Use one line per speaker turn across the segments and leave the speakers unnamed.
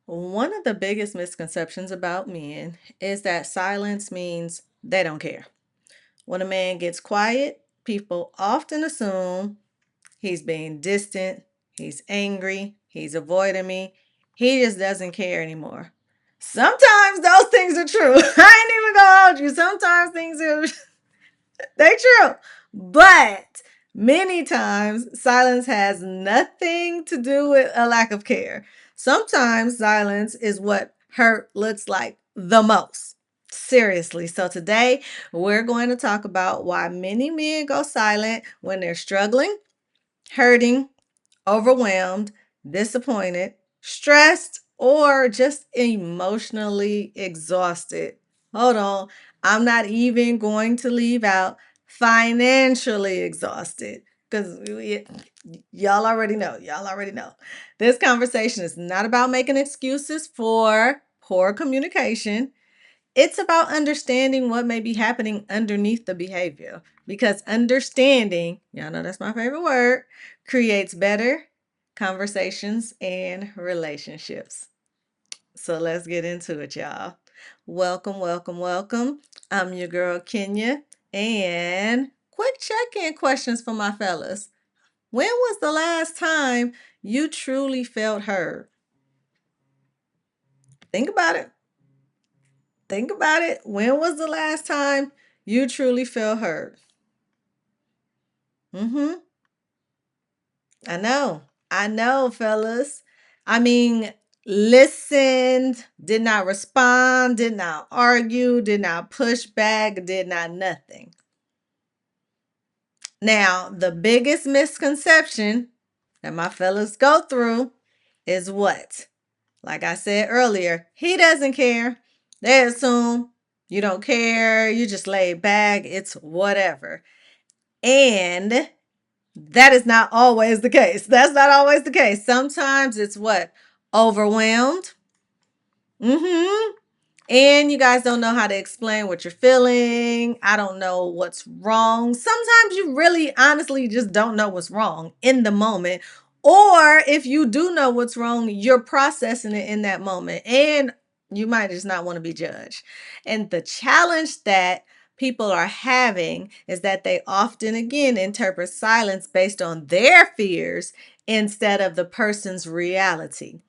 One of the biggest misconceptions about men is that silence means they don't care. When a man gets quiet, people often assume he's being distant, he's angry, he's avoiding me, he just doesn't care anymore. Sometimes those things are true. I ain't even gonna hold you. Sometimes things are they true. But many times silence has nothing to do with a lack of care. Sometimes silence is what hurt looks like the most. Seriously. So today we're going to talk about why many men go silent when they're struggling, hurting, overwhelmed, disappointed, stressed, or just emotionally exhausted. Hold on. I'm not even going to leave out financially exhausted because y'all already know. Y'all already know. This conversation is not about making excuses for poor communication. It's about understanding what may be happening underneath the behavior because understanding, y'all know that's my favorite word, creates better conversations and relationships. So let's get into it, y'all. Welcome, welcome, welcome. I'm your girl, Kenya. And quick check in questions for my fellas. When was the last time you truly felt heard? Think about it. Think about it. When was the last time you truly felt heard? Mm-hmm. I know. I know, fellas. I mean, listened, did not respond, did not argue, did not push back, did not nothing. Now, the biggest misconception that my fellas go through is what? Like I said earlier, he doesn't care. They assume you don't care, you just lay back, it's whatever. And that is not always the case. That's not always the case. Sometimes it's what? Overwhelmed. Mm-hmm. And you guys don't know how to explain what you're feeling. I don't know what's wrong. Sometimes you really honestly just don't know what's wrong in the moment. Or if you do know what's wrong, you're processing it in that moment. And you might just not want to be judged. And the challenge that people are having is that they often, again, interpret silence based on their fears instead of the person's reality.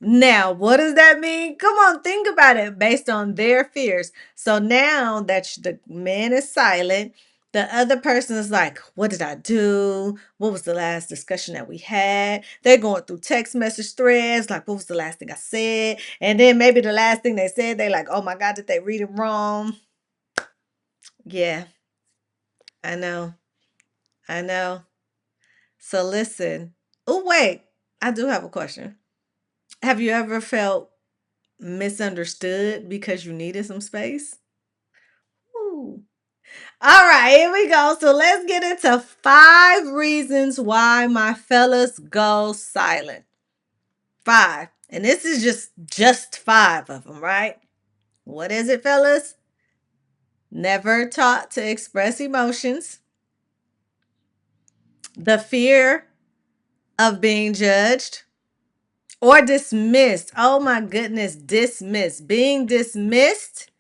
Now, what does that mean? Come on, think about it based on their fears. So now that the man is silent, the other person is like, what did I do? What was the last discussion that we had? They're going through text message threads, like, what was the last thing I said? And then maybe the last thing they said, they like, oh my God, did they read it wrong? Yeah, I know. I know. So listen. Oh, wait. I do have a question. Have you ever felt misunderstood because you needed some space? Ooh. All right, here we go. So let's get into 5 reasons why my fellas go silent. 5. And this is just 5 of them, right? What is it, fellas? Never taught to express emotions. The fear of being judged or dismissed. Oh my goodness, dismissed. Being dismissed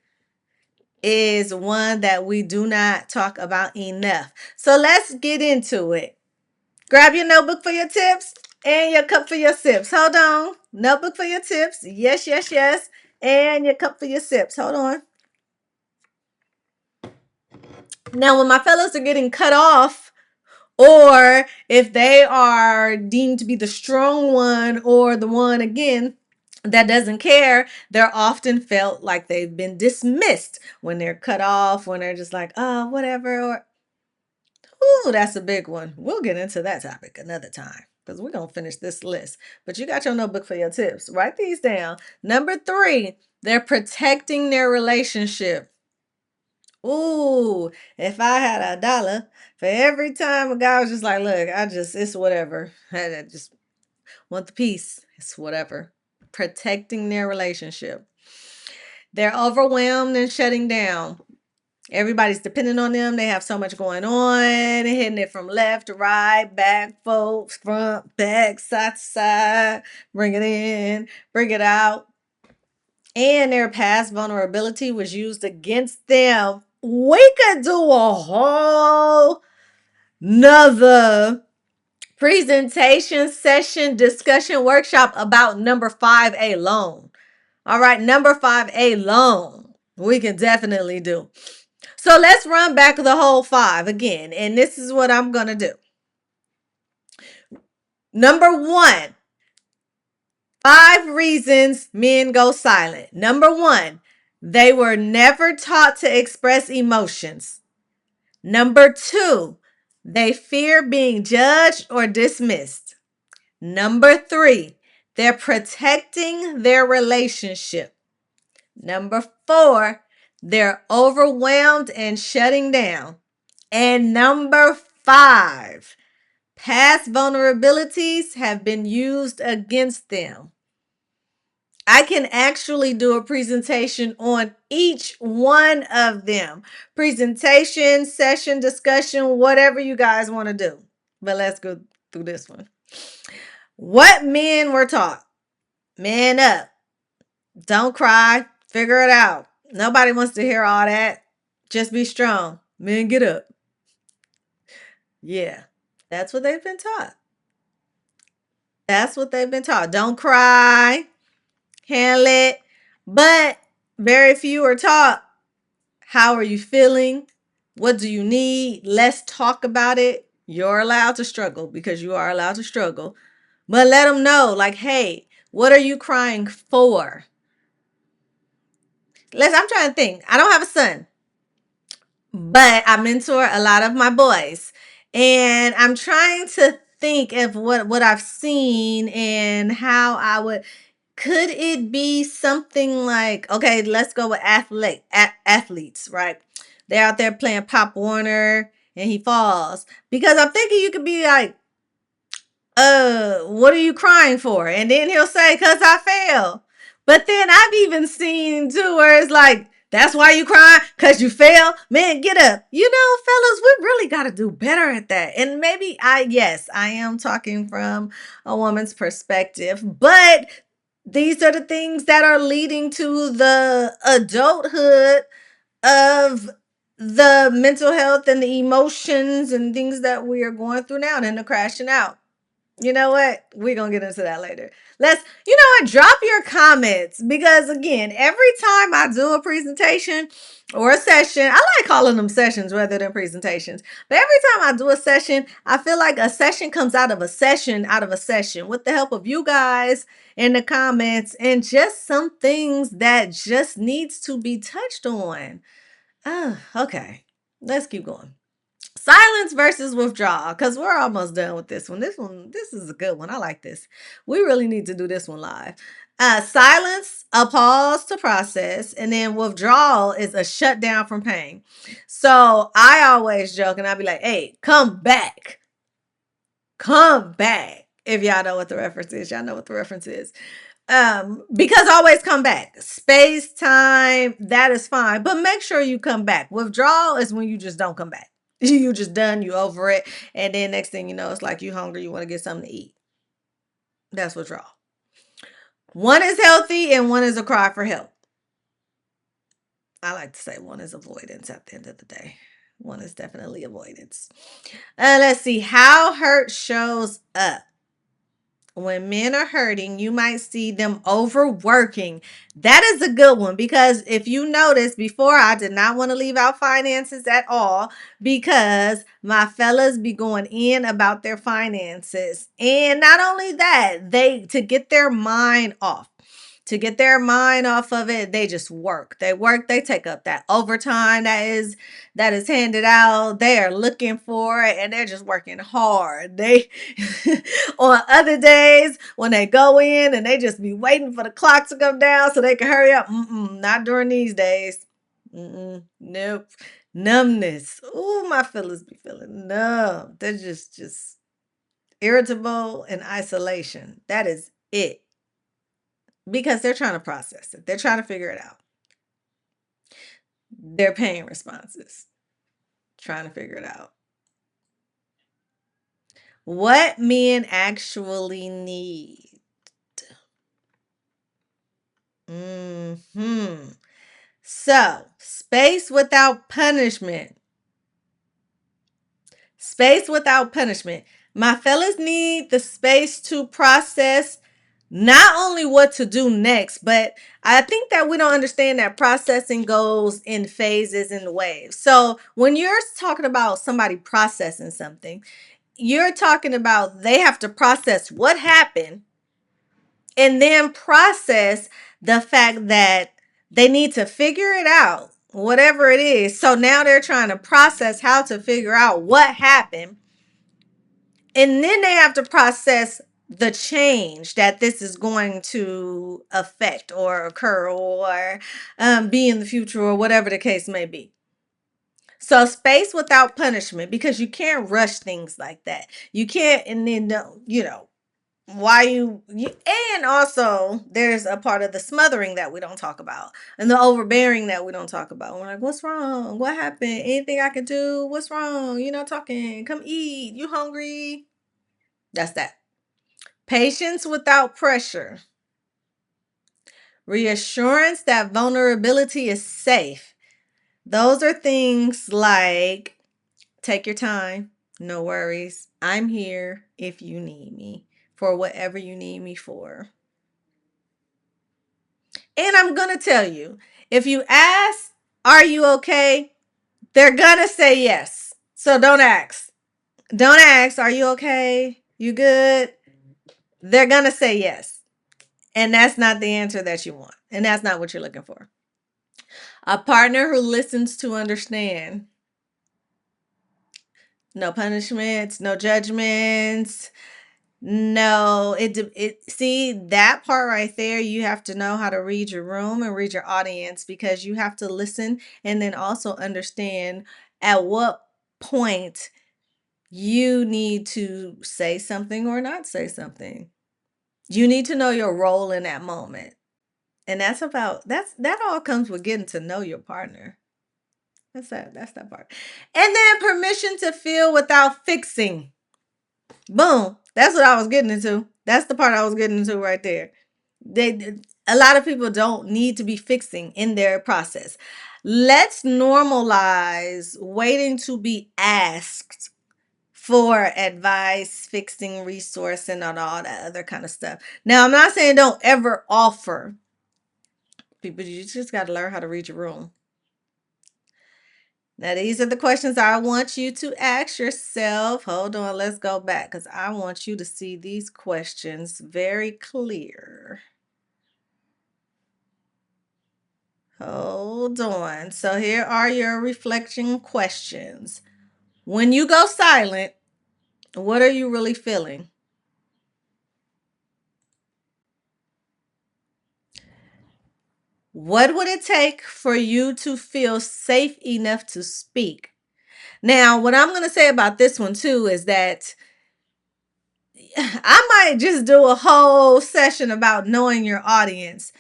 is one that we do not talk about enough. So let's get into it. Grab your notebook for your tips and your cup for your sips. Hold on. Notebook for your tips. Yes, yes, yes. And your cup for your sips. Hold on. Now, when my fellows are getting cut off, or if they are deemed to be the strong one or the one again that doesn't care, they're often felt like they've been dismissed when they're cut off, when they're just like, oh, whatever. Or, ooh, that's a big one. We'll get into that topic another time because we're going to finish this list. But you got your notebook for your tips. Write these down. Number 3, they're protecting their relationship. Ooh, if I had a dollar for every time a guy was just like, look, it's whatever. I just want the peace. It's whatever. Protecting their relationship. They're overwhelmed and shutting down. Everybody's depending on them. They have so much going on, hitting it from left to right, back, forth, front, back, side to side, bring it in, bring it out. And their past vulnerability was used against them. We could do a whole nother presentation session discussion workshop about number 5 alone. All right, number 5 alone. We can definitely do. So let's run back the whole 5 again. And this is what I'm going to do. Number 1, 5 reasons men go silent. Number 1, they were never taught to express emotions. Number 2, they fear being judged or dismissed. Number 3, they're protecting their relationship. Number 4, they're overwhelmed and shutting down. And number 5, past vulnerabilities have been used against them. I can actually do a presentation on each one of them. Presentation, session, discussion, whatever you guys want to do. But let's go through this one. What men were taught? Man up. Don't cry. Figure it out. Nobody wants to hear all that. Just be strong. Men, get up. Yeah, that's what they've been taught. That's what they've been taught. Don't cry. Handle it. But very few are taught, how are you feeling? What do you need? Let's talk about it. You're allowed to struggle because you are allowed to struggle. But let them know, like, hey, what are you crying for? I'm trying to think. I don't have a son, but I mentor a lot of my boys. And I'm trying to think of what I've seen and how I would. Could it be something like, okay, let's go with athletes, right? They're out there playing Pop Warner and he falls. Because I'm thinking you could be like, what are you crying for? And then he'll say, because I failed. But then I've even seen too where it's like, that's why you crying? Because you fail? Man, get up. You know, fellas, we really got to do better at that. And maybe yes, I am talking from a woman's perspective, but these are the things that are leading to the adulthood of the mental health and the emotions and things that we are going through now and the crashing out. You know what? We're going to get into that later. You know what? Drop your comments because, again, every time I do a presentation or a session, I like calling them sessions rather than presentations. But every time I do a session, I feel like a session comes out of a session with the help of you guys in the comments and just some things that just needs to be touched on. Okay. Let's keep going. Silence versus withdrawal, because we're almost done with this one. This is a good one. I like this. We really need to do this one live. Silence, a pause to process, and then withdrawal is a shutdown from pain. So I always joke and I'll be like, hey, come back. Come back. If y'all know what the reference is, y'all know what the reference is. Because always come back. Space, time, that is fine. But make sure you come back. Withdrawal is when you just don't come back. You just done, you over it. And then next thing you know, it's like you hungry, you want to get something to eat. That's withdrawal. One is healthy and one is a cry for help. I like to say one is avoidance at the end of the day. One is definitely avoidance. Let's see how hurt shows up. When men are hurting, you might see them overworking. That is a good one because if you notice before, I did not want to leave out finances at all because my fellas be going in about their finances. And not only that, to get their mind off. To get their mind off of it, they just work. They take up that overtime that is handed out. They are looking for it and they're just working hard. They on other days when they go in and they just be waiting for the clock to come down so they can hurry up. Not during these days. Nope. Numbness. Ooh, my fellas be feeling numb. They're just irritable and isolation. That is it. Because they're trying to process it. They're trying to figure it out. their pain responses, trying to figure it out. What men actually need. Hmm. So, space without punishment. Space without punishment. My fellas need the space to process not only what to do next, but I think that we don't understand that processing goes in phases and waves. So when you're talking about somebody processing something, you're talking about they have to process what happened and then process the fact that they need to figure it out, whatever it is. So now they're trying to process how to figure out what happened. And then they have to process the change that this is going to affect or occur or be in the future or whatever the case may be. So space without punishment, because you can't rush things like that. You can't, and then, why and also there's a part of the smothering that we don't talk about and the overbearing that we don't talk about. We're like, what's wrong? What happened? Anything I can do? What's wrong? You're not talking. Come eat. You hungry? That's that. Patience without pressure. Reassurance that vulnerability is safe. Those are things like take your time. No worries. I'm here if you need me for whatever you need me for. And I'm going to tell you, if you ask, are you okay? They're going to say yes. So don't ask. Don't ask, are you okay? You good? They're going to say yes. And that's not the answer that you want. And that's not what you're looking for. A partner who listens to understand. No punishments, no judgments. No, it see that part right there, you have to know how to read your room and read your audience, because you have to listen and then also understand at what point you need to say something or not say something. You need to know your role in that moment. And that all comes with getting to know your partner. That's that part. And then permission to feel without fixing. Boom. That's what I was getting into. That's the part I was getting into right there. A lot of people don't need to be fixing in their process. Let's normalize waiting to be asked for advice, fixing, resource, and all that other kind of stuff. Now, I'm not saying don't ever offer. People, you just got to learn how to read your room. Now, these are the questions I want you to ask yourself. Hold on, let's go back because I want you to see these questions very clear. Hold on. So, here are your reflection questions. When you go silent, what are you really feeling? What would it take for you to feel safe enough to speak? Now, what I'm going to say about this one too is that I might just do a whole session about knowing your audience,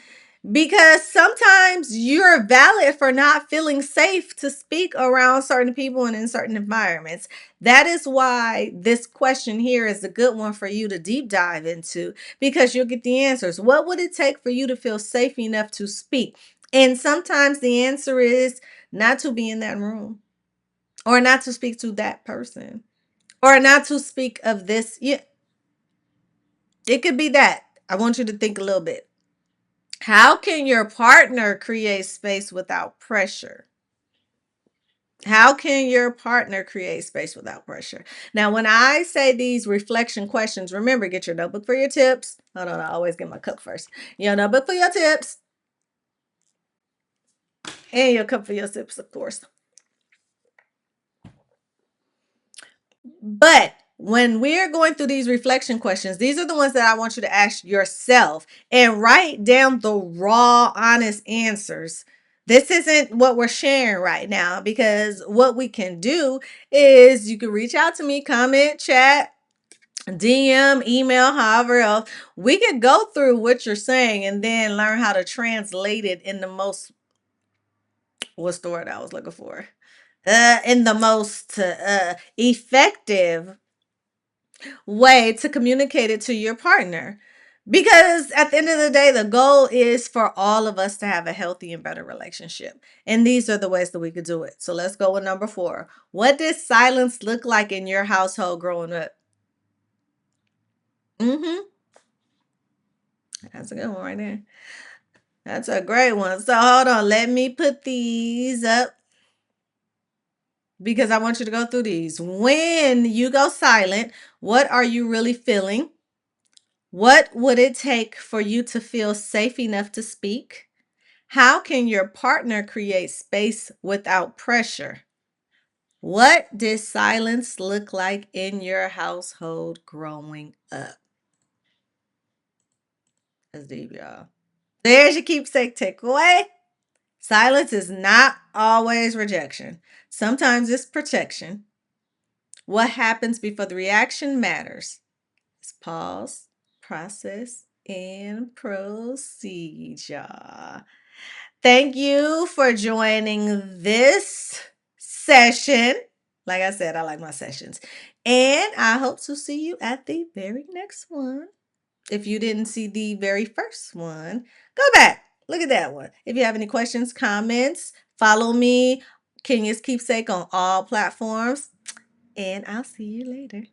because sometimes you're valid for not feeling safe to speak around certain people and in certain environments. That is why this question here is a good one for you to deep dive into, because you'll get the answers. What would it take for you to feel safe enough to speak? And sometimes the answer is not to be in that room, or not to speak to that person, or not to speak of this. Yeah, it could be that. I want you to think a little bit. How can your partner create space without pressure? How can your partner create space without pressure? Now, when I say these reflection questions, remember, get your notebook for your tips. Hold on, I always get my cup first. Your notebook for your tips, and your cup for your tips, of course. But when we're going through these reflection questions, these are the ones that I want you to ask yourself and write down the raw, honest answers. This isn't what we're sharing right now, because what we can do is you can reach out to me, comment, chat, DM, email, however else. We could go through what you're saying and then learn how to translate it in the most What's the word I was looking for? In the most effective way to communicate it to your partner. Because at the end of the day, the goal is for all of us to have a healthy and better relationship. And these are the ways that we could do it. So let's go with number 4. What did silence look like in your household growing up? Mm-hmm. That's a good one right there. That's a great one. So hold on. Let me put these up because I want you to go through these. When you go silent, what are you really feeling? What would it take for you to feel safe enough to speak? How can your partner create space without pressure? What did silence look like in your household growing up? That's deep, y'all. There's your keepsake takeaway. Silence is not always rejection. Sometimes it's protection. What happens before the reaction matters. It's pause, process, and proceed, y'all. Thank you for joining this session. Like I said, I like my sessions. And I hope to see you at the very next one. If you didn't see the very first one, go back. Look at that one. If you have any questions, comments, follow me, Kenya's Keepsake, on all platforms. And I'll see you later.